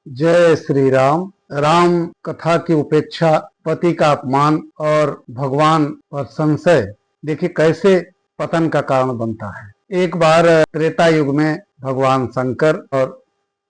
जय श्री राम। राम कथा की उपेक्षा, पति का अपमान और भगवान पर संशय, देखिए कैसे पतन का कारण बनता है। एक बार त्रेता युग में भगवान शंकर और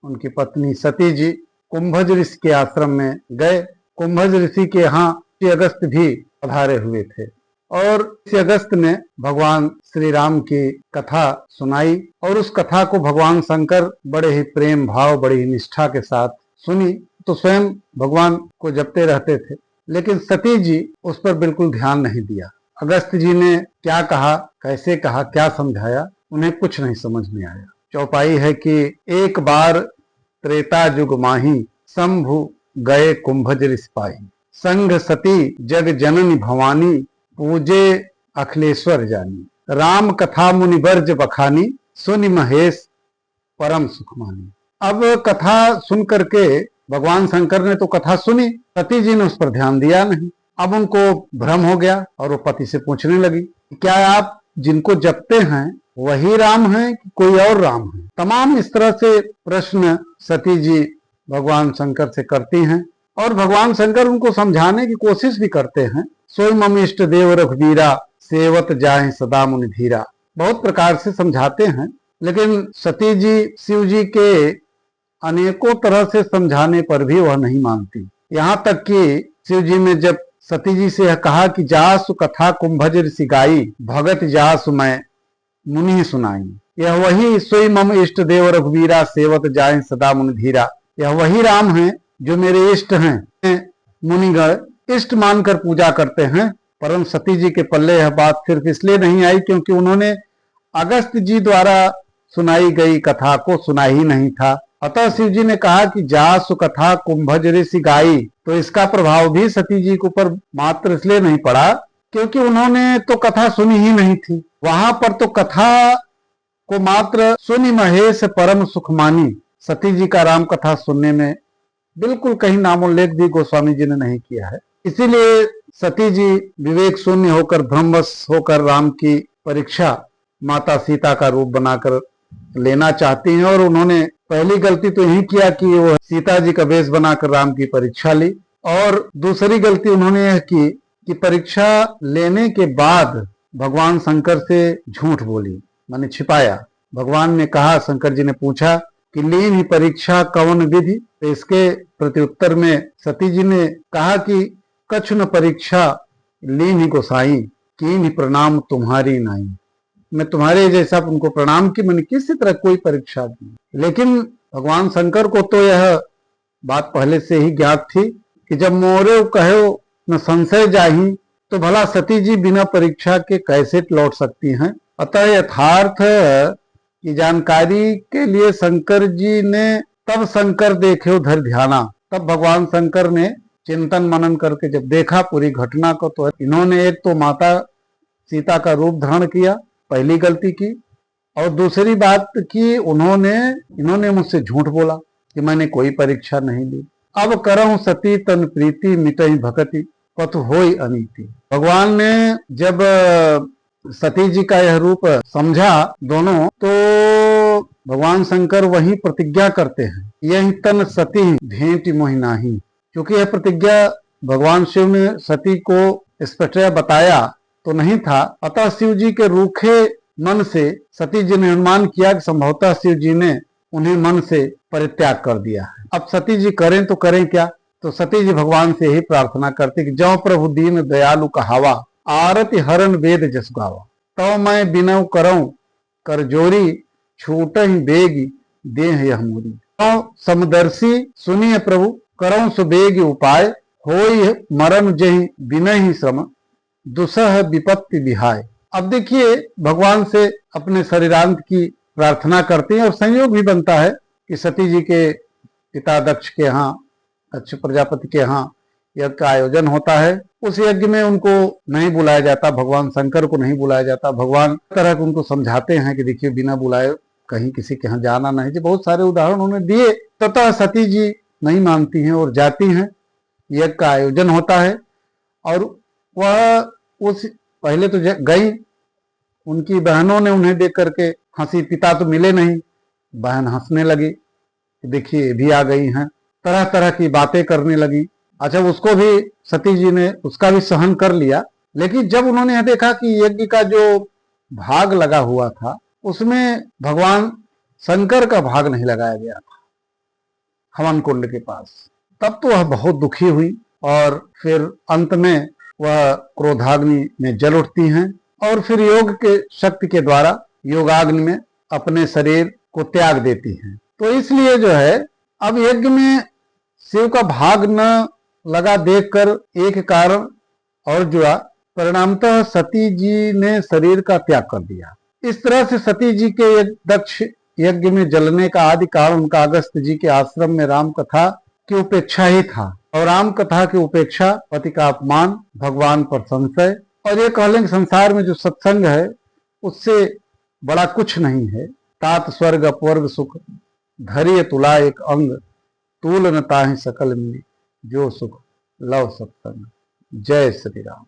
उनकी पत्नी सती जी कुंभज ऋषि के आश्रम में गए। कुंभज ऋषि के यहाँ अगस्त भी पधारे हुए थे और इस अगस्त ने भगवान श्री राम की कथा सुनाई और उस कथा को भगवान शंकर बड़े ही प्रेम भाव, बड़ी ही निष्ठा के साथ सुनी तो स्वयं भगवान को जपते रहते थे, लेकिन सती जी उस पर बिल्कुल ध्यान नहीं दिया। अगस्त जी ने क्या कहा, कैसे कहा, क्या समझाया, उन्हें कुछ नहीं समझ में आया। चौपाई है कि एक बार त्रेता युग माही, शंभु गए कुंभज ऋषि पाई। संग सती जग जननी भवानी, पूजे अखिलेश्वर जानी। राम कथा मुनि बर्ज बखानी, सुनि महेश परम सुख मानी। अब कथा सुन करके भगवान शंकर ने तो कथा सुनी, सती जी ने उस पर ध्यान दिया नहीं। अब उनको भ्रम हो गया और वो पति से पूछने लगी, क्या आप जिनको जपते हैं वही राम हैं कि कोई और राम है? तमाम इस तरह से प्रश्न सती जी भगवान शंकर से करती हैं और भगवान शंकर उनको समझाने की कोशिश भी करते हैं। सोई मम इष्ट देव रघुवीरा, सेवत जाहि सदा मुनि धीरा। बहुत प्रकार से समझाते हैं, लेकिन सती जी शिव जी के अनेकों तरह से समझाने पर भी वह नहीं मानती। यहाँ तक कि शिव जी ने जब सती जी से कहा कि जासु कथा कुंभज ऋषि गाई, भगत जासु मैं मुनि सुनाई। यह वही सोई मम इष्ट देव रघुवीरा, सेवत जाहि सदा मुनि धीरा। यह वही राम है जो मेरे इष्ट हैं, मुनिगण इष्ट मानकर पूजा करते हैं। परम सती जी के पल्ले यह बात सिर्फ इसलिए नहीं आई क्योंकि उन्होंने अगस्त जी द्वारा सुनाई गई कथा को सुना ही नहीं था। अतः शिव जी ने कहा कि जासु कथा कुंभज ऋषि गाई, तो इसका प्रभाव भी सती जी के ऊपर मात्र इसलिए नहीं पड़ा क्योंकि उन्होंने तो कथा सुनी ही नहीं थी। वहां पर तो कथा को मात्र सुनि महेश परम सुख मानी। सती जी का राम कथा सुनने में बिल्कुल कहीं नामोल्लेख भी गोस्वामी जी ने नहीं किया है। इसीलिए सती जी विवेक शून्य होकर, भ्रमवश होकर राम की परीक्षा माता सीता का रूप बनाकर लेना चाहती हैं और उन्होंने पहली गलती तो यही किया कि वो सीता जी का वेश बनाकर राम की परीक्षा ली, और दूसरी गलती उन्होंने यह की कि परीक्षा लेने के बाद भगवान शंकर से झूठ बोली, माने छिपाया। भगवान ने कहा, शंकर जी ने पूछा कि लीन ही परीक्षा कवन विधि, तो इसके प्रत्युत्तर में सती जी ने कहा कि कछु न परीक्षा लीन ही गोसाई, कीन ही प्रणाम तुम्हारी नाई। मैं तुम्हारे जैसा उनको प्रणाम की, मैंने किसी तरह कोई परीक्षा की। लेकिन भगवान शंकर को तो यह बात पहले से ही ज्ञात थी कि जब मोरे कहो न संशय जाही, तो भला सती जी बिना परीक्षा के कैसे लौट सकती हैं। अतः यथार्थ की जानकारी के लिए शंकर जी ने तब शंकर देखे उधर ध्याना, तब भगवान शंकर ने चिंतन मनन करके जब देखा पूरी घटना को, तो इन्होंने एक तो माता सीता का रूप धारण किया, पहली गलती की, और दूसरी बात की इन्होंने मुझसे झूठ बोला कि मैंने कोई परीक्षा नहीं ली। अब करहूं सती तन प्रीति, मिटई भक्ति पतु होई अनीति। भगवान ने जब सती जी का यह रूप समझा दोनों, तो भगवान शंकर वही प्रतिज्ञा करते हैं, यही तन सती भेंट मोहि नाही। क्योंकि यह प्रतिज्ञा भगवान शिव ने सती को स्पष्ट बताया तो नहीं था, अतः शिव जी के रूखे मन से सती जी ने अनुमान किया कि संभवतः शिव जी ने उन्हें मन से परित्याग कर दिया है। अब सती जी करें तो करें क्या, तो सती जी भगवान से ही प्रार्थना करती कि जौ प्रभु दीन दयालु कहावा, आरति हरण वेद जस गावा। तो मैं बिनव करऊं कर जोरी, छूट ही बेगी देह यह मोरी। तो समदर्शी सुनिए प्रभु, करऊं सुबेग उपाय, होई मरण जहि बिनहि ही श्रम, दुसह विपत्ति विहाय। अब देखिए भगवान से अपने शरीरांत की प्रार्थना करते हैं और संयोग भी बनता है कि सती जी के पिता दक्ष के यहाँ, दक्ष प्रजापति के यहाँ यज्ञ का आयोजन होता है। उस यज्ञ में उनको नहीं बुलाया जाता, भगवान शंकर को नहीं बुलाया जाता। भगवान तरह को उनको समझाते हैं कि देखिए बिना बुलाए कहीं किसी के यहाँ जाना नहीं। जी बहुत सारे उदाहरण उन्होंने दिए, तथा सती जी नहीं मानती हैं और जाती हैं। यज्ञ का आयोजन होता है और वह उस पहले तो गई, उनकी बहनों ने उन्हें देख करके हंसी, पिता तो मिले नहीं, बहन हंसने लगी, देखिए भी आ गई हैं। तरह तरह की बातें करने लगी। अच्छा, उसको भी सती जी ने उसका भी सहन कर लिया, लेकिन जब उन्होंने यह देखा कि यज्ञ का जो भाग लगा हुआ था उसमें भगवान शंकर का भाग नहीं लगाया गया था हवन कुंड के पास, तब तो वह बहुत दुखी हुई और फिर अंत में वह क्रोधाग्नि में जल उठती हैं और फिर योग के शक्ति के द्वारा योगाग्नि में अपने शरीर को त्याग देती हैं। तो इसलिए जो है अब यज्ञ में शिव का भाग न लगा देखकर एक कारण और जुड़ा, परिणामतः सती जी ने शरीर का त्याग कर दिया। इस तरह से सती जी के दक्ष यज्ञ में जलने का आदि कारण उनका अगस्त जी के आश्रम में राम कथा की उपेक्षा ही था, और राम कथा की उपेक्षा, पति का अपमान, भगवान पर संशय, और ये कह लें कि संसार में जो सत्संग है उससे बड़ा कुछ नहीं है। तात स्वर्ग अपवर्ग सुख धैर्य तुला एक अंग, तूल न ताहि सकल मिली, जो सुख लव सत्संग। जय श्री राम।